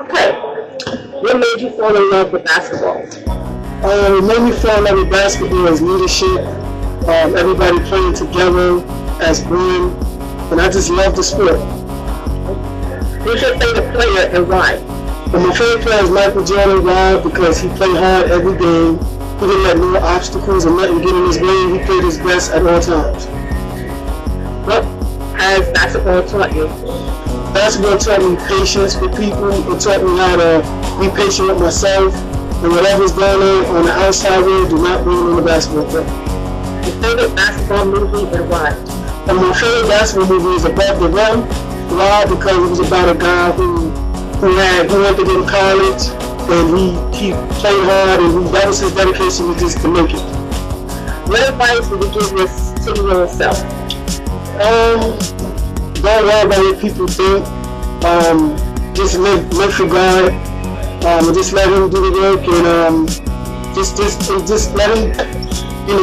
Okay. What made you fall in love with basketball? What made me fall in love with basketball is leadership, everybody playing together as one, and I just love the sport. Who's your favorite player and why? And my favorite player is Michael Jordan. Why? Because he played hard every game. He didn't let no obstacles or nothing get in his way. He played his best at all times. What has basketball taught you? Basketball taught me patience with people. It taught me how to be patient with myself. And whatever's going on the outside world, do not bring it in the basketball court. Your favorite basketball movie and why? And my favorite basketball movie is Above the Rim. Why? Because it was about a guy who wanted to get to college, and he played hard, and that was his dedication just to make it. What advice would you give to your own self? Don't worry about what people think. Just live for God. Just let him do the work, and just let him,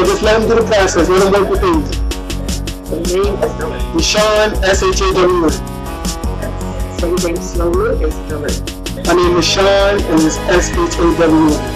just let him do the process. Let him work with things. The name is spelled. Deshaun, S-H-A-W. So your name slowly is spelled. My name is Sean, and it's S-H-A-W.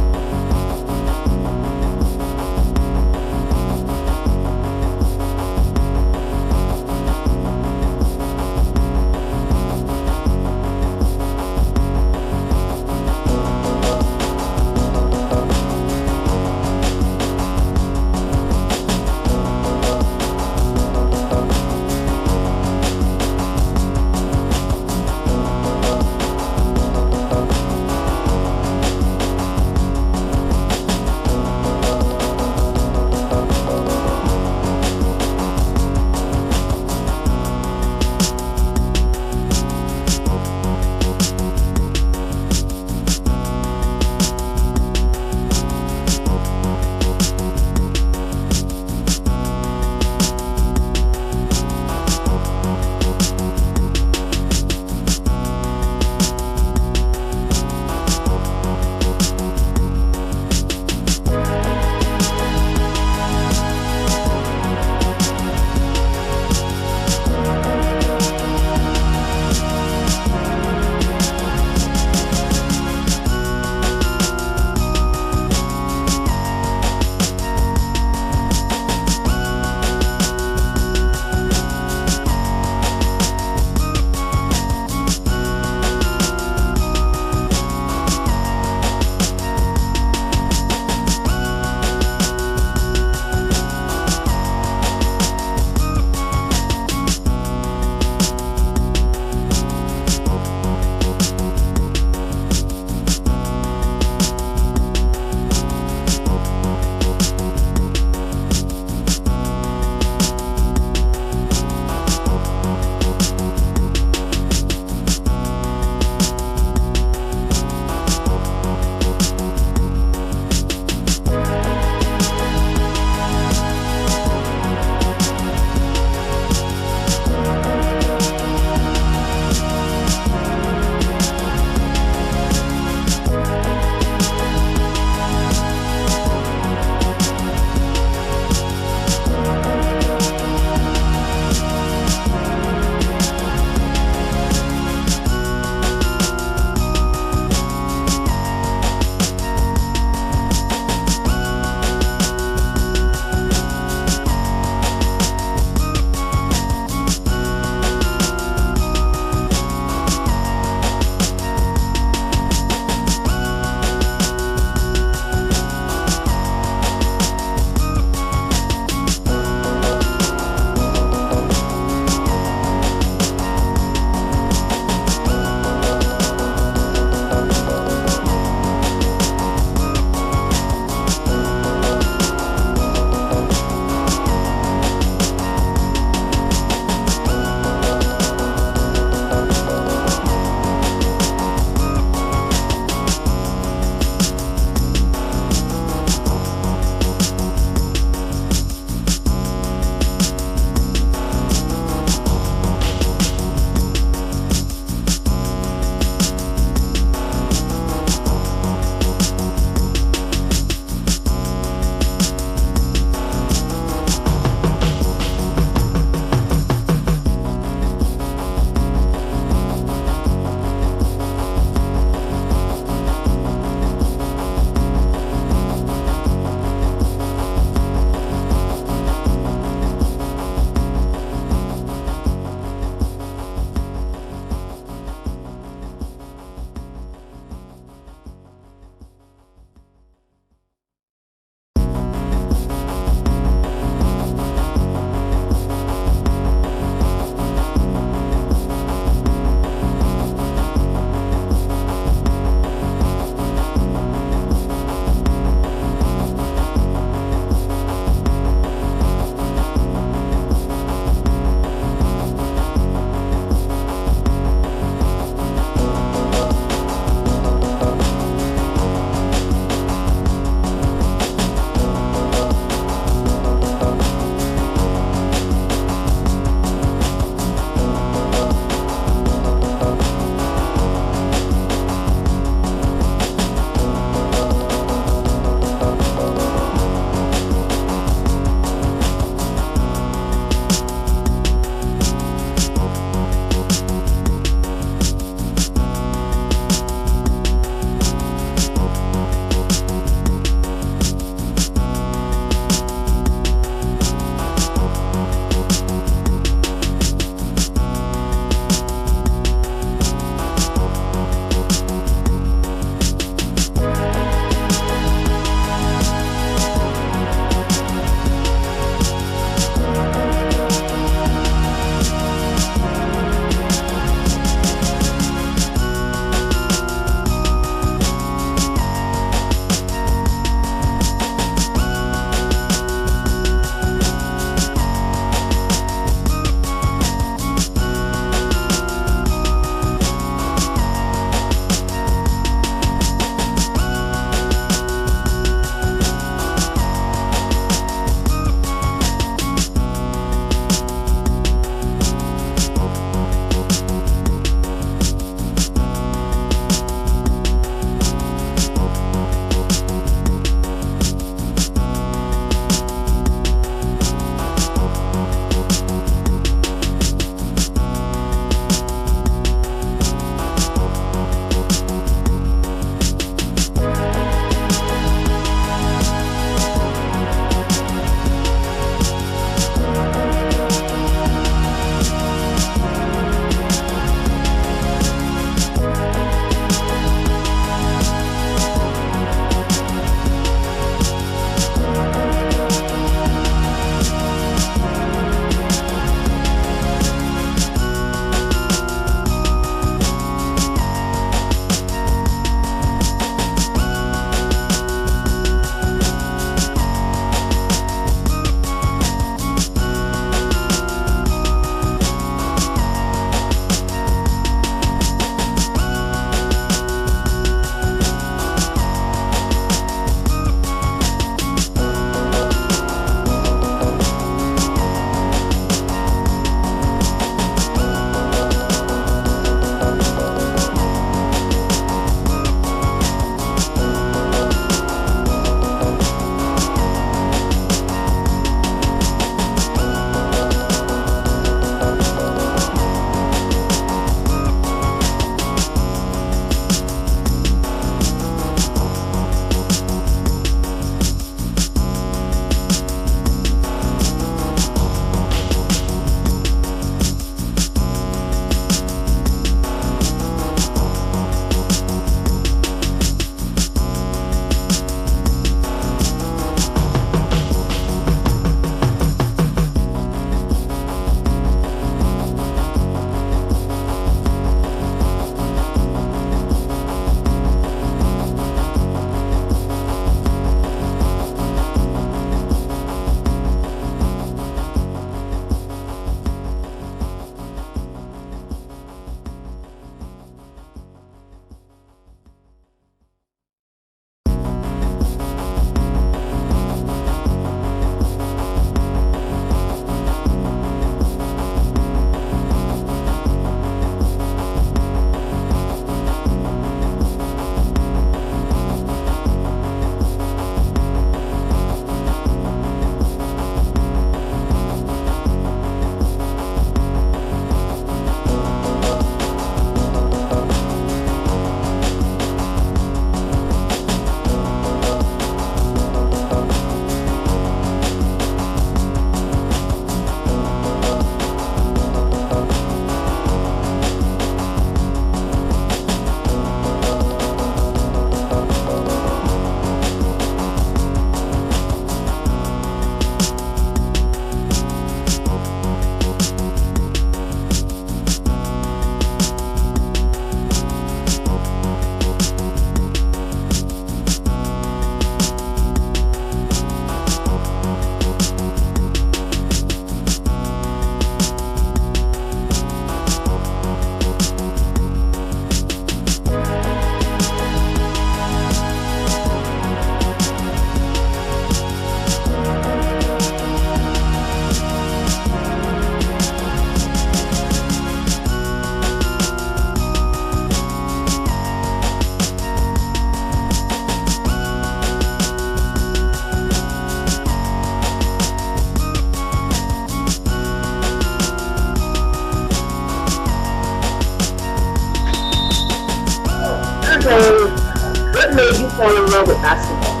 fall in love with basketball?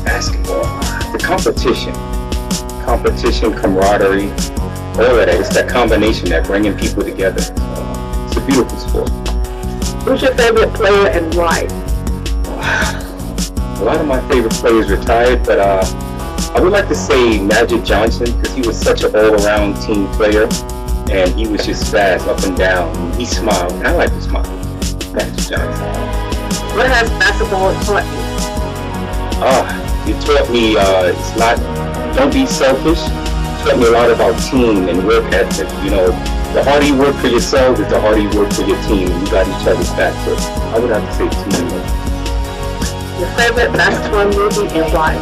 Basketball, the competition, camaraderie, all of that. It's that combination, that bringing people together. It's a beautiful sport. Who's your favorite player and why? A lot of my favorite players retired, but I would like to say Magic Johnson, because he was such an all-around team player, and he was just fast up and down. He smiled, and I like to smile. Magic Johnson. What has basketball taught you? It taught me it's not, don't be selfish. It taught me a lot about team and work ethic. You know, the harder you work for yourself is the harder you work for your team. You got each other's back. So I would have to say teamwork. Your favorite basketball movie and why?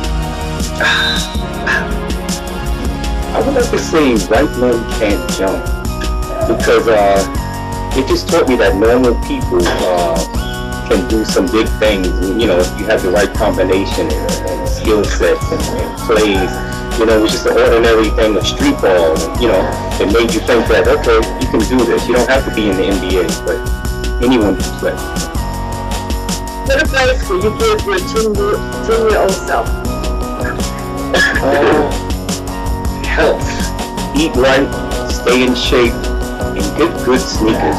I would like to say White Men Can't Jump, because it just taught me that normal people can do some big things. And, you know, if you have the right combination and skill sets and plays, you know, it was just an ordinary thing of street ball. And, you know, it made you think that, okay, you can do this. You don't have to be in the NBA, but anyone can play. What advice would you give your 10-year-old self? Health. Eat right, stay in shape, and get good sneakers.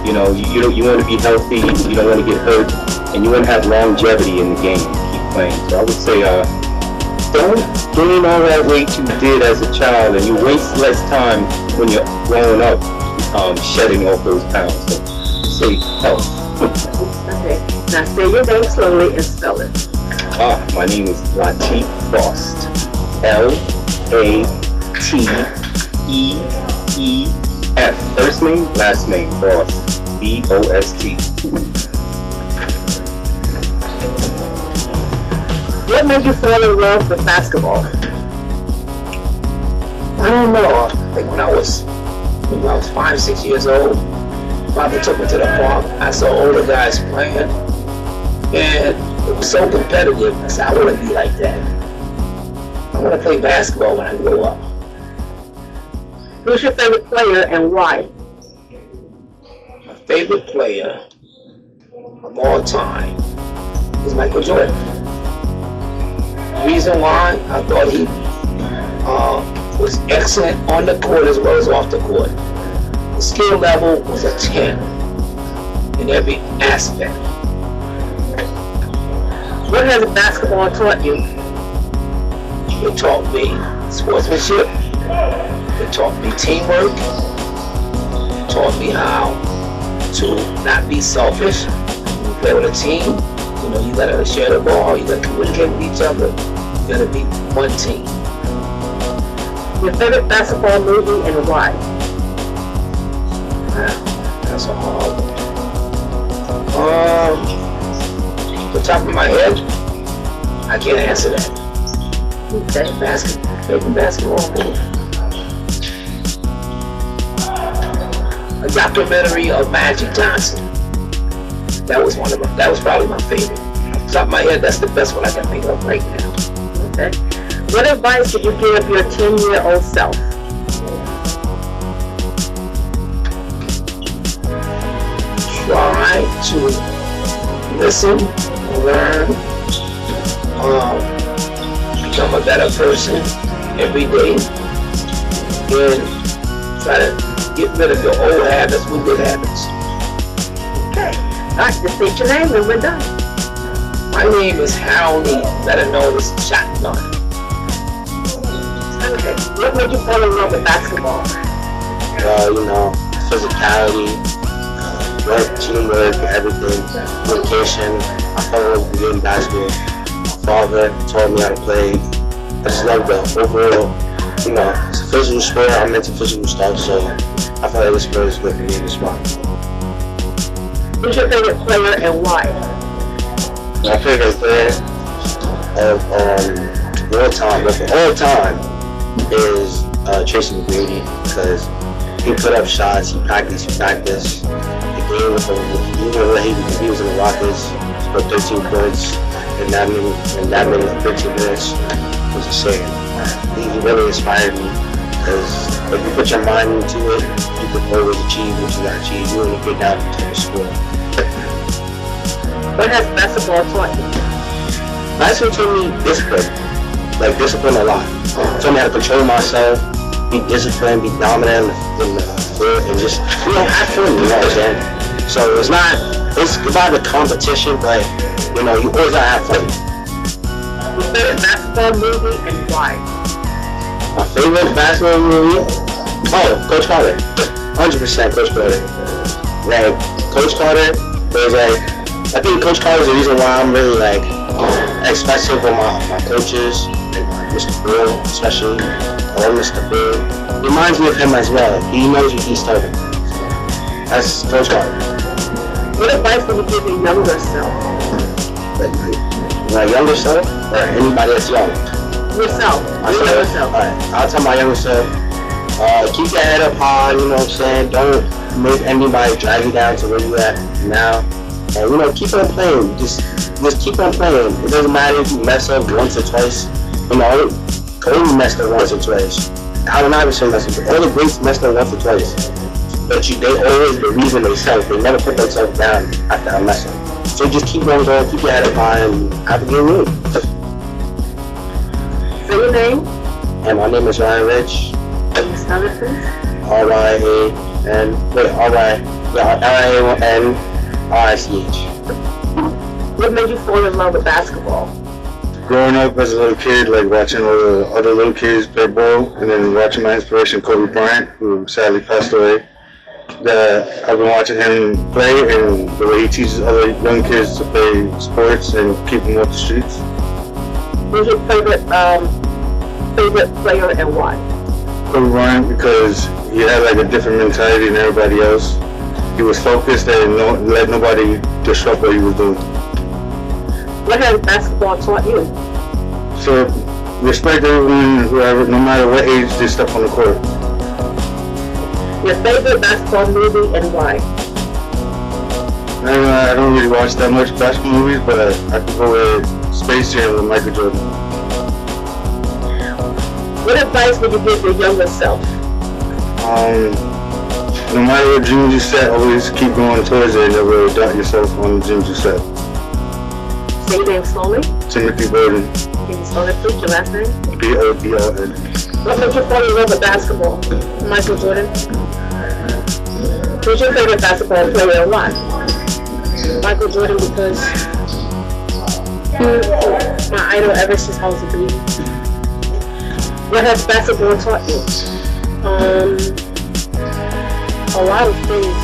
You know, you want to be healthy, you don't want to get hurt, and you want to have longevity in the game. Keep playing. So I would say, don't gain all that weight you did as a child, and you waste less time when you're growing up shedding off those pounds. So say health. Okay. Now say your name slowly and spell it. My name is Lateef Frost. L-A-T-E-E-F. First name, last name, Frost. B-O-S-T. What made you fall in love with basketball? I don't know. I think when I was 5, 6 years old, father took me to the park. I saw older guys playing, and it was so competitive. I said, I want to be like that. I want to play basketball when I grow up. Who's your favorite player and why? My favorite player of all time is Michael Jordan. The reason why, I thought he was excellent on the court as well as off the court. The skill level was a 10 in every aspect. What has basketball taught you? It taught me sportsmanship. It taught me teamwork. It taught me how to not be selfish. When you play with a team, you know, you gotta share the ball, you gotta communicate with each other. You gotta be one team. Your favorite basketball movie and why? That's a hard one. The top of my head, I can't answer that. Okay. Favorite basketball movie. A documentary of Magic Johnson. That was probably my favorite. Off the top of my head, that's the best one I can think of right now. Okay. What advice would you give your 10-year-old self? Try to listen, learn, become a better person every day, and try to get rid of your old habits with good habits. Okay. All right, just state your name and we're done. My name is Harold Lee, better known as Shotgun. Okay. What made you fall in love with basketball? You know, physicality, work, teamwork, everything, communication. I fell in love with the game basketball. My father taught me how to play. I just love the overall, you know, it's a physical sport. I'm into physical stuff, so I feel like this sport is good for me as well. Who's your favorite player and why? My favorite player of all time is Tracy McGrady, because he put up shots, he practiced. The game with him, even when he was in the Rockets, he put 13 points in that many 13 minutes was insane. He really inspired me, because if you put your mind into it, you can always achieve what you gotta achieve. You only get down to the sport. What has basketball taught you? Basketball taught me discipline. Like discipline a lot. Taught me how to control myself, be disciplined, be dominant in the field, and just have fun. You know what I'm saying? So it's about the competition, but you always gotta have fun. Your favorite basketball movie and why? My favorite basketball movie? Oh, Coach Carter. 100% Coach Carter. Like Coach Carter is I think Coach Carter is the reason why I'm really expressive with my coaches, and Mr. Bill especially, or Mr. Bill. He reminds me of him as well. He knows what he's talking. That's Coach Carter. What advice would you give your younger self? My younger self, or anybody that's young? Yourself. Your younger self. Alright, I'll tell my younger self, keep your head up high, you know what I'm saying? Don't make anybody drag you down to where you at now. And keep on playing. Just keep on playing. It doesn't matter if you mess up once or twice. Kobe messed up once or twice. Allen Iverson messed up. All the greats messed up once or twice. But they always believe in themselves. They never put themselves down after a mess up. So just keep on going, keep your head up high, and have a good room. Say your name. And my name is Ryan Rich. Can you spell it, please? R-I-A-N-R-I-C-H. What made you fall in love with basketball? Growing up as a little kid, watching all the other little kids play ball, and then watching my inspiration, Kobe Bryant, who sadly passed away. That I've been watching him play, and the way he teaches other young kids to play sports and keep them off the streets. Who's your favorite player and why? Kobe Bryant, because he had a different mentality than everybody else. He was focused and let nobody disrupt what he was doing. What has basketball taught you? So respect everyone, whoever, no matter what age they step on the court. Your favorite basketball movie and why? I don't really watch that much basketball movies, but I could go with Space Jam with Michael Jordan. What advice would you give your younger self? No matter what dreams you set, always keep going towards it and never doubt yourself on the dreams you set. Say your name slowly. Timothy Bowden. Can you spell it, please? Your last name? B-O-D-O-N. What made you fall in love with basketball? Michael Jordan. Who's your favorite basketball player and why? Michael Jordan, because he's my idol ever since I was a baby. What has basketball taught you? A lot of things,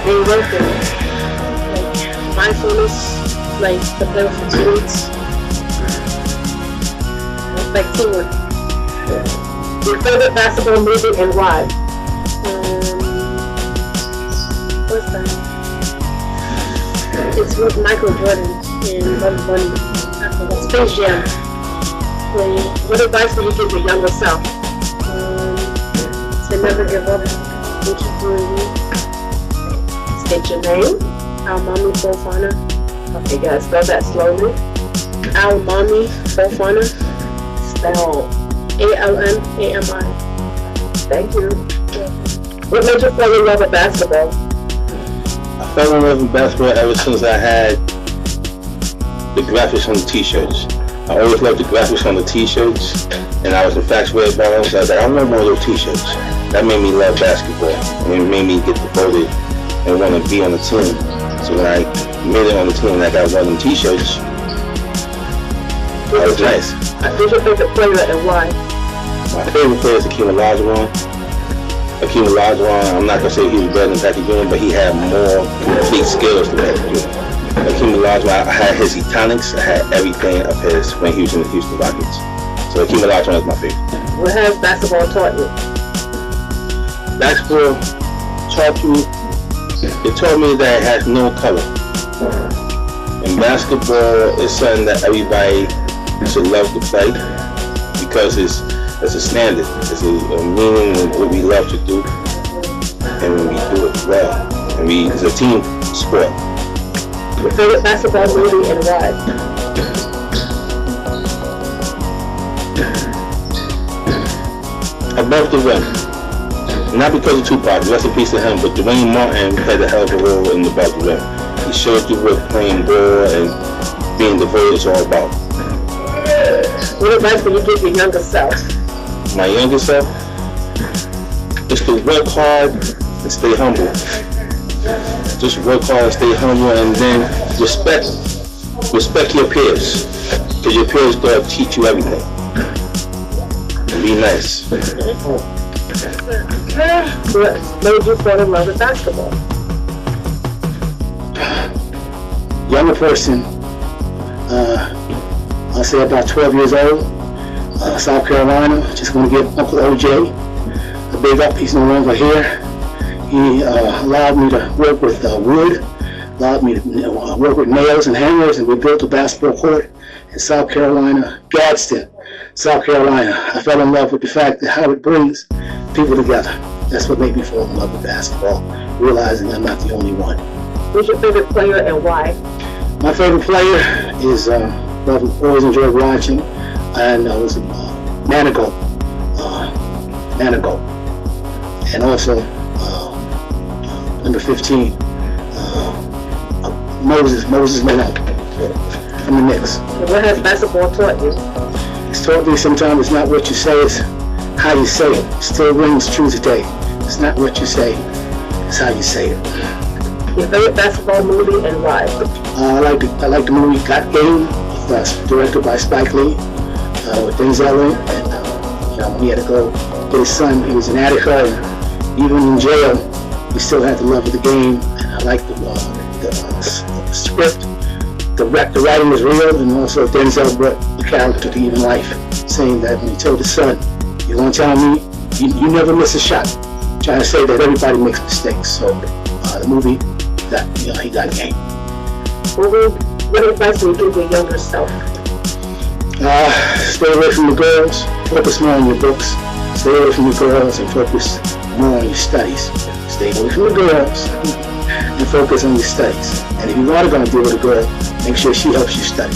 they work in mindfulness, the play with teammates, teamwork. Your favorite basketball movie and why? What's that? It's with Michael Jordan and Bunny. Space Jam. What advice would you give your younger self? To never give up and keep doing you. State your name. Al-Mami Fofana. Okay, guys, spell that slowly. Al-Mami Fofana. Spell A-L-M-A-M-I. Thank you. What made you fall in love with basketball? I fell in love with basketball ever since I had the graphics on the t-shirts. I always loved the graphics on the t-shirts, and I was infatuated by them, so I was like, I want more of those t-shirts. That made me love basketball, and it made me get devoted and want to be on the team. So when I made it on the team and I got one of them t-shirts, that was nice. Who's your favorite player and why? My favorite player is Hakeem Olajuwon. Hakeem Olajuwon, I'm not going to say he was better than Patrick Ewing, but he had more complete skills than Patrick Ewing. Hakeem Olajuwon, I had his econics, I had everything of his when he was in the Houston Rockets. So Hakeem Olajuwon is my favorite. What has basketball taught you? Basketball taught me that it has no color. And basketball is something that everybody should love to play because it's a standard. It's a meaning of what we love to do, and when we do it well. And it's a team sport. Your favorite basketball movie and why? Above the Rim. Not because of Tupac, rest in peace to him, but Dwayne Martin had a hell of a role in Above the Rim. He shows you what playing ball and being devoted is all about. What advice would you give your younger self? My younger self is to work hard and stay humble. Just work hard and stay humble, and then respect your peers, because your peers gonna teach you everything. And be nice. What made you fall in love with basketball? Younger person, I'll say about 12 years old, South Carolina. Just going to give Uncle OJ a big up. He's no longer here. He allowed me to work with wood, allowed me to work with nails and hammers, and we built a basketball court in South Carolina, Gadsden, South Carolina. I fell in love with the fact that how it brings people together. That's what made me fall in love with basketball, realizing I'm not the only one. Who's your favorite player and why? My favorite player is I've always enjoyed watching, and was Manigault, and also number 15, Moses Malone from the Knicks. What has basketball taught you? It's taught me sometimes it's not what you say, it's how you say it. It still rings true today. It's not what you say, it's how you say it. Your favorite basketball movie and why? I like the movie Got Game, directed by Spike Lee, with Denzel in, and when he had to go get his son, he was an addict, and even in jail, he still had the love of the game. And I like the script, the writing was real, and also Denzel brought the character to even life, saying that when he told his son, "You're gonna tell me you never miss a shot," trying to say that everybody makes mistakes. So the movie, he got game. What advice would you give your younger self? Stay away from the girls, focus more on your books. Stay away from the girls and focus more on your studies. Stay away from the girls and focus on your studies. And if you are going to deal with a girl, make sure she helps you study.